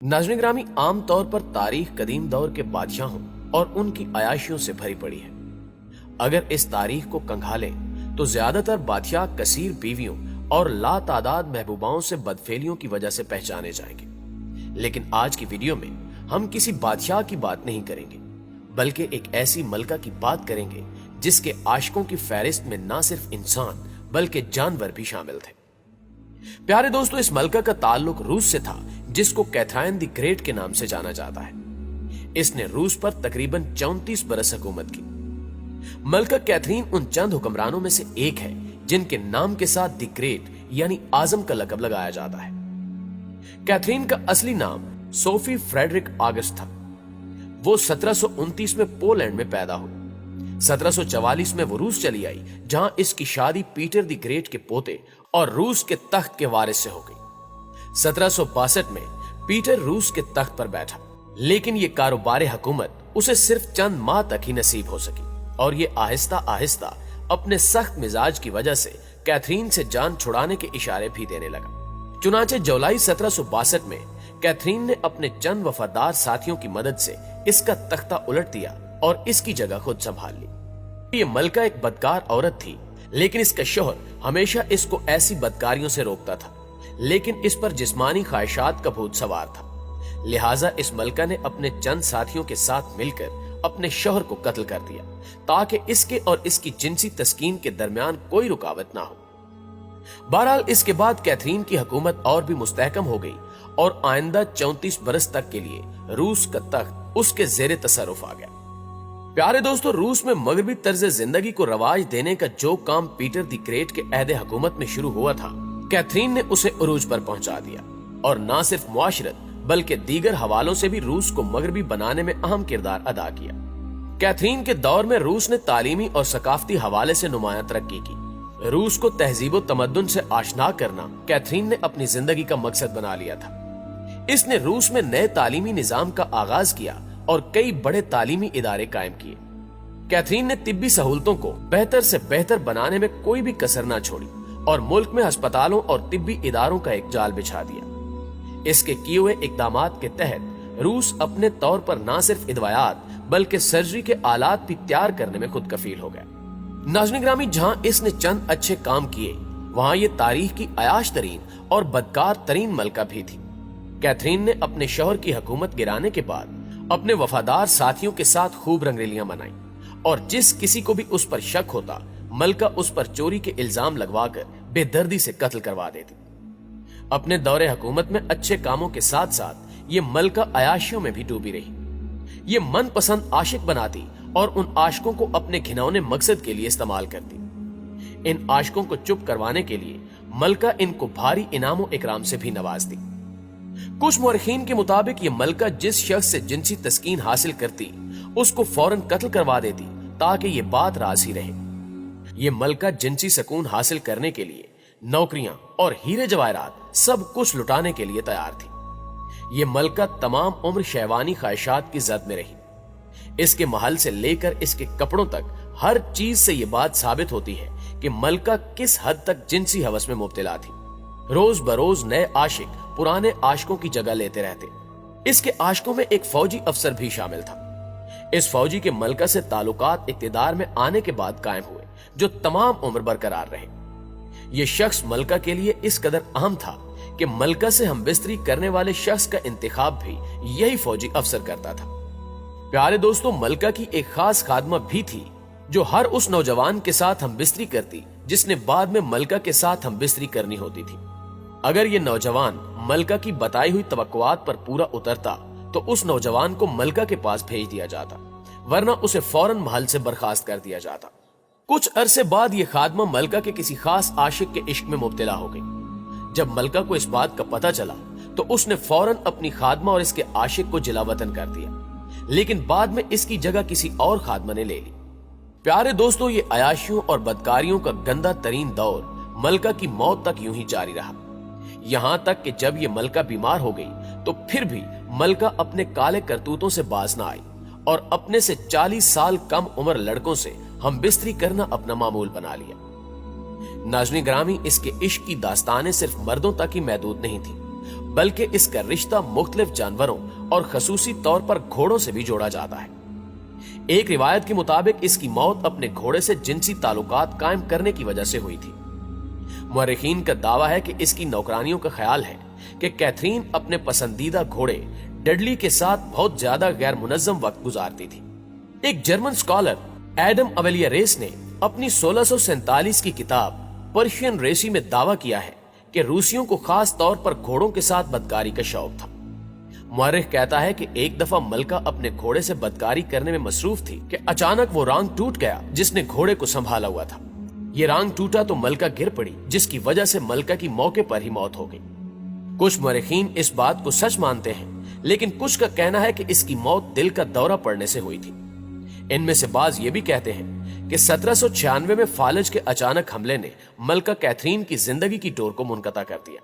नाज़रीन ग्रामी, आम तौर पर तारीख कदीम दौर के बादशाहों और उनकी अयाशियों से भरी पड़ी है। अगर इस तारीख को खंगालें तो ज्यादातर बादशाह कसीर बीवियों और लातादाद महबूबाओं से बदफेलियों की वजह से पहचाने जाएंगे। लेकिन आज की वीडियो में हम किसी बादशाह की बात नहीं करेंगे, बल्कि एक ऐसी मलका की बात करेंगे जिसके आशिकों की फहरिस्त में न सिर्फ इंसान बल्कि जानवर भी शामिल थे। प्यारे दोस्तों, इस मलका का ताल्लुक रूस से था, जिसको कैथरीन द ग्रेट के नाम से जाना जाता है। इसने रूस पर तकरीबन 34 बरस हुकूमत की। मलका कैथरीन उन चंद हुक्मरानों में से एक है जिनके नाम के साथ द ग्रेट यानी आजम का लकब लगाया जाता है। कैथरीन का असली नाम सोफी फ्रेडरिक ऑगस्ट था। वो 1729 में पोलैंड में पैदा हुई। 1744 में वो रूस चली आई, जहां इसकी शादी पीटर द ग्रेट के पोते और रूस के तख्त के वारिस से हो गई। 1762 में पीटर रूस के तख्त पर बैठा, लेकिन ये कारोबार हुकूमत उसे सिर्फ चंद माह तक ही नसीब हो सकी और ये आहिस्ता आहिस्ता अपने सख्त मिजाज की वजह से कैथरीन से जान छुड़ाने के इशारे भी देने लगा। चुनाचे जुलाई 1762 में कैथरीन ने अपने चंद वफादार साथियों की मदद से इसका तख्ता उलट दिया और इसकी जगह खुद संभाल ली। ये मलका एक बदकार औरत थी, लेकिन इसका शौहर हमेशा इसको ऐसी बदकारियों से रोकता था, लेकिन इस पर जिस्मानी ख्वाहिशात का भूत सवार था। लिहाजा इस मलका ने अपने चंद साथियों के साथ मिलकर अपने शौहर को कत्ल कर दिया, ताकि इसके और इसकी जिनसी तस्कीन के दरमियान कोई रुकावट ना हो। बहरहाल इसके बाद कैथरीन की हुकूमत और भी मुस्तहकम हो गई और आइंदा 34 बरस तक के लिए रूस का तख्त उसके जेरे तसर्रुफ आ गया। प्यारे दोस्तों, रूस में मगरबी तर्ज जिंदगी को रवाज देने का जो काम पीटर द ग्रेट के अहद हुकूमत में शुरू हुआ था, कैथरीन ने उसे उरूज पर पहुंचा दिया और न सिर्फ मुआशरत बल्कि दीगर हवालों से भी रूस को मगरबी बनाने में अहम किरदार अदा किया। कैथरीन के दौर में रूस ने तालीमी और सकाफती हवाले से नुमायां तरक्की की। रूस को तहजीब व तमद्दुन से आशना करना कैथरीन ने अपनी जिंदगी का मकसद बना लिया था। इसने रूस में नए तालीमी निजाम का आगाज किया और कई बड़े तालीमी इदारे कायम किए। कैथरीन ने तिब्बी सहूलतों को बेहतर से बेहतर बनाने में कोई भी कसर ना छोड़ी और मुल्क में अस्पतालों और तिब्बी इदारों का एक जाल बिछा दिया। इसके किए हुए इकदामात के तहत रूस अपने तौर पर न सिर्फ इदवायात बल्कि सर्जरी के आलात भी तैयार करने में खुद कफील हो गया। नाज़रीन ग्रामी, जहां इसने चंद अच्छे काम किए, वहां ये तारीख की अयाश तरीन और बदकार तरीन मलका भी थी। कैथरीन ने अपने शौहर की हुकूमत गिराने के बाद अपने वफादार साथियों के साथ खूब रंगरेलियां मनाई और जिस किसी को भी उस पर शक होता, मलका उस पर चोरी के इल्जाम लगवाकर बेदर्दी से कत्ल करवा देती। अपने दौरे हुकूमत में अच्छे कामों के साथ साथ ये मलका अयाशियों में भी डूबी रही। ये मनपसंद आशिक बनाती और उन आशिकों को अपने घिनौने मकसद के लिए इस्तेमाल करती। इन आशिकों को चुप करवाने के लिए मलका इनको भारी इनामों इकराम से भी नवाजती। कुछ मुअर्रिखीन के मुताबिक ये मलका जिस शख्स से जिनसी तस्कीन हासिल करती, उसको फौरन कत्ल करवा देती ताकि ये बात राज ही रहे। ये मलका जिनसी सुकून हासिल करने के लिए नौकरियां और हीरे जवाहरात सब कुछ लुटाने के लिए तैयार थी। ये मलका तमाम उम्र शहवानी ख्वाहिशात की जद में रही। इसके महल से लेकर इसके कपड़ों तक हर चीज से ये बात साबित होती है कि मलका किस हद तक जिनसी हवस में मुब्तला थी। रोज बरोज नए आशिक पुराने आशिकों की जगह लेते रहते। इसके आशिकों में एक फौजी अफसर भी शामिल था। इस फौजी के मलका से ताल्लुकात इक्तिदार में आने के बाद कायम हुए, जो तमाम उम्र बरकरार रहे। यह शख्स मलका के लिए इस कदर अहम था कि मलका से हमबिस्तरी करने वाले शख्स का इंतखाब भी यही फौजी अफसर करता था। प्यारे दोस्तों, मलका की एक खास खादमा भी थी जो हर उस नौजवान के साथ हमबिस्तरी करती जिसने बाद में मलका के साथ हमबिस्तरी करनी होती थी। अगर ये नौजवान मलका की बताई हुई तवक्कुआत पर पूरा उतरता तो उस नौजवान को मलका के पास भेज दिया जाता, वरना उसे फौरन महल से बर्खास्त कर दिया जाता। कुछ अरसे बाद ये खादमा मलका के किसी खास आशिक के इश्क में मुब्तला हो गई। जब मलका को इस बात का पता चला तो उसने फौरन अपनी खादमा और इसके आशिक को जिलावतन कर दिया, लेकिन बाद में इसकी जगह किसी और खादमा ने ले ली। प्यारे दोस्तों, ये अयाशियों और बदकारियों का गंदा तरीन दौर मलका की मौत तक यूं ही जारी रहा। यहां तक कि जब ये मलका बीमार हो गई तो फिर भी मलका अपने काले करतूतों से बाज ना आई और अपने से 40 साल कम उम्र लड़कों से हमबिस्तरी करना अपना मामूल बना लिया। नाज़रीन ग्रामी, इसके इश्क की दास्तानें सिर्फ मर्दों तक ही महदूद नहीं थी, बल्कि इसका रिश्ता मुख्तलिफ जानवरों और खसूसी तौर पर घोड़ों से भी जोड़ा जाता है। एक रिवायत के मुताबिक इसकी मौत अपने घोड़े से जिनसी ताल्लुकात कायम करने की वजह से हुई थी। मुअर्रिखीन का दावा है कि इसकी नौकरानियों का ख्याल है कि कैथरीन अपने पसंदीदा घोड़े डडली के साथ बहुत ज्यादा गैर मुनज़्ज़म वक्त गुजारती थी। एक जर्मन स्कॉलर एडम अवेलियरेस ने अपनी 1647 की किताब पर्शियन रेसी में दावा किया है कि रूसियों को खास तौर पर घोड़ों के साथ बदकारी का शौक था। मुअर्रिख कहता है कि एक दफा मलका अपने घोड़े से बदकारी करने में मसरूफ थी कि अचानक वो रांग टूट गया जिसने घोड़े को संभाला हुआ था। ये रांग टूटा तो मलका गिर पड़ी, जिसकी वजह से मलका की मौके पर ही मौत हो गई। कुछ मुअर्रिखीन इस बात को सच मानते हैं, लेकिन कुछ का कहना है कि इसकी मौत दिल का दौरा पड़ने से हुई थी। इनमें से बाज ये भी कहते हैं कि 1796 में फालज के अचानक हमले ने मलका कैथरीन की जिंदगी की डोर को मुनक़ता कर दिया।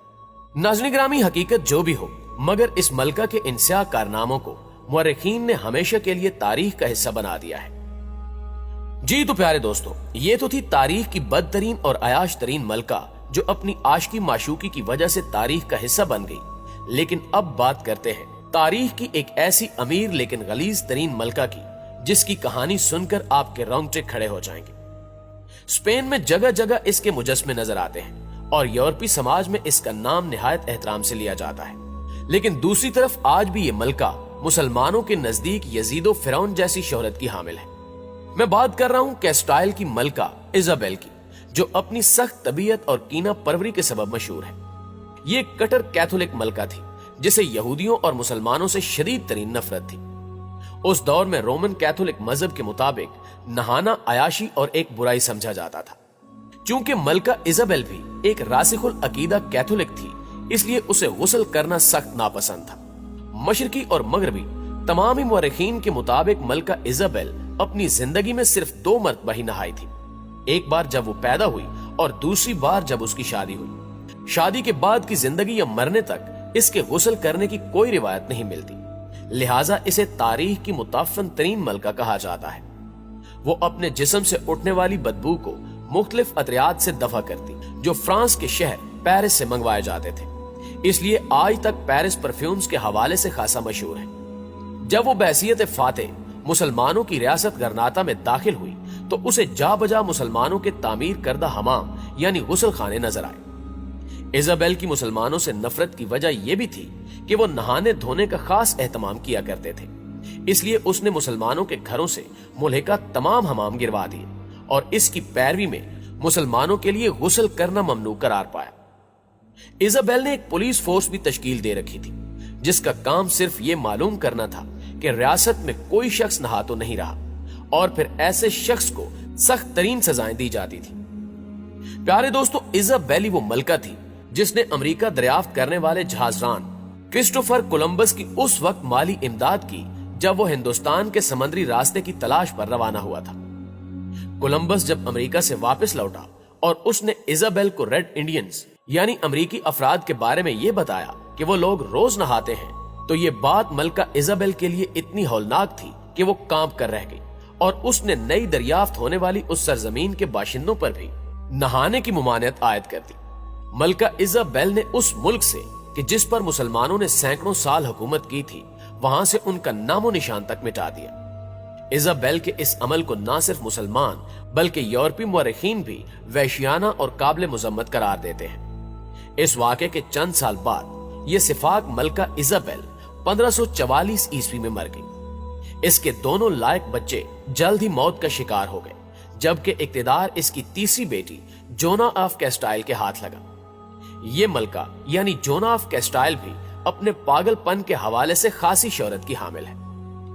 नाज़रीन ग्रामी, हकीकत जो भी हो, मगर इस मलका के इंस्या कारनामों को मुअर्रिखीन ने हमेशा के लिए तारीख का हिस्सा बना दिया है। जी तो प्यारे दोस्तों, ये तो थी तारीख की बदतरीन और अयाश तरीन मलका जो अपनी आशिकी माशूकी की वजह से तारीख का हिस्सा बन गई। लेकिन अब बात करते हैं तारीख की एक ऐसी अमीर लेकिन गलीज तरीन मलका की जिसकी कहानी सुनकर आपके रोंगटे खड़े हो जाएंगे। स्पेन में जगह जगह इसके मुजस्मे नजर आते हैं और यूरोपीय समाज में इसका नाम निहायत एहतराम से लिया जाता है। लेकिन दूसरी तरफ आज भी ये मलका मुसलमानों के नजदीक यजीदो फिरौन जैसी शोहरत की हामिल है। मैं बात कर रहा हूं कैस्टाइल की मलका इजाबेल की, जो अपनी सख्त तबीयत और कीना परवरी के सबब मशहूर है। ये एक कट्टर कैथोलिक मलका थी जिसे यहूदियों और मुसलमानों से शदीद तरीन नफरत थी। उस दौर में रोमन कैथोलिक मजहब के मुताबिक नहाना अयाशी और एक बुराई समझा जाता था। चूंकि मलका इजाबेल भी एक रासिखुल अकीदा कैथोलिक थी, इसलिए उसे गुस्ल करना सख्त नापसंद था। मशरकी और मगरबी तमाम मुअर्रिखीन के मुताबिक मलका इजाबेल अपनी जिंदगी में सिर्फ 2 मरतबा ही नहाई थी। एक बार जब वो पैदा हुई और दूसरी बार जब उसकी शादी हुई। शादी के बाद की जिंदगी या मरने तक इसके गुस्ल करने की कोई रिवायत नहीं मिलती, लिहाजा इसे तारीख की मुताफन तरीन मलका कहा जाता है। वो अपने जिस्म से उठने वाली बदबू को मुख्तलिफ अतरियात से दफा करती, जो फ्रांस के शहर पेरिस से मंगवाए जाते थे। इसलिए आज तक पेरिस परफ्यूम्स के हवाले से खासा मशहूर है। जब वो बहसियत फातेह मुसलमानों की रियासत गरनाता में दाखिल हुई तो उसे जा बजा मुसलमानों के तामीर करदा हमाम यानी गुस्ल खाने नजर आए। इजाबेल की मुसलमानों से नफरत की वजह यह भी थी कि वो नहाने धोने का खास एहतमाम किया करते थे, इसलिए उसने मुसलमानों के घरों से मुल्हिका तमाम हमाम गिरवा दिए और इसकी पैरवी में मुसलमानों के लिए गुस्ल करना ममनू करार पाया। इजाबेल ने एक पुलिस फोर्स भी तश्कील दे रखी थी जिसका काम सिर्फ ये मालूम करना था कि रियासत में कोई शख्स नहा तो नहीं रहा, और फिर ऐसे शख्स को सख्त तरीन सजाएं दी जाती थी। प्यारे दोस्तों, इजाबेल वो मलका थी जिसने अमेरिका दरियाफ्त करने वाले जहाजरान क्रिस्टोफर कोलंबस की उस वक्त माली इमदाद की जब वो हिंदुस्तान के समुद्री रास्ते की तलाश पर रवाना हुआ था। कोलंबस जब अमेरिका से वापस लौटा और उसने इजाबेल को रेड इंडियंस यानी अमेरिकी अफराद के बारे में ये बताया कि वो लोग रोज नहाते हैं, तो ये बात मलका इजाबेल के लिए इतनी हौलनाक थी कि वो कांप कर रह गई और उसने नई दरियाफ्त होने वाली उस सरजमीन के बाशिंदों पर भी नहाने की मुमानियत आयद कर दी। मलका इजाबेल ने उस मुल्क से कि जिस पर मुसलमानों ने सैकड़ों साल हुकूमत की थी, वहां से उनका नामो निशान तक मिटा दिया। इजाबेल के इस अमल को न सिर्फ मुसलमान बल्कि यूरोपीय मुअर्रिखीन भी वहशियाना और काबिल मुजम्मत करार देते हैं। इस वाक़े के चंद साल बाद ये सिफाक मलका इजाबेल 1544 ईस्वी में मर गई। इसके दोनों लायक बच्चे जल्द ही मौत का शिकार हो गए, जबकि इक्तिदार इसकी तीसरी बेटी जोना ऑफ कैस्टाइल के हाथ लगा। ये मलका यानी जोना ऑफ कैस्टाइल भी अपने पागलपन के हवाले से खासी शोहरत की हामिल है।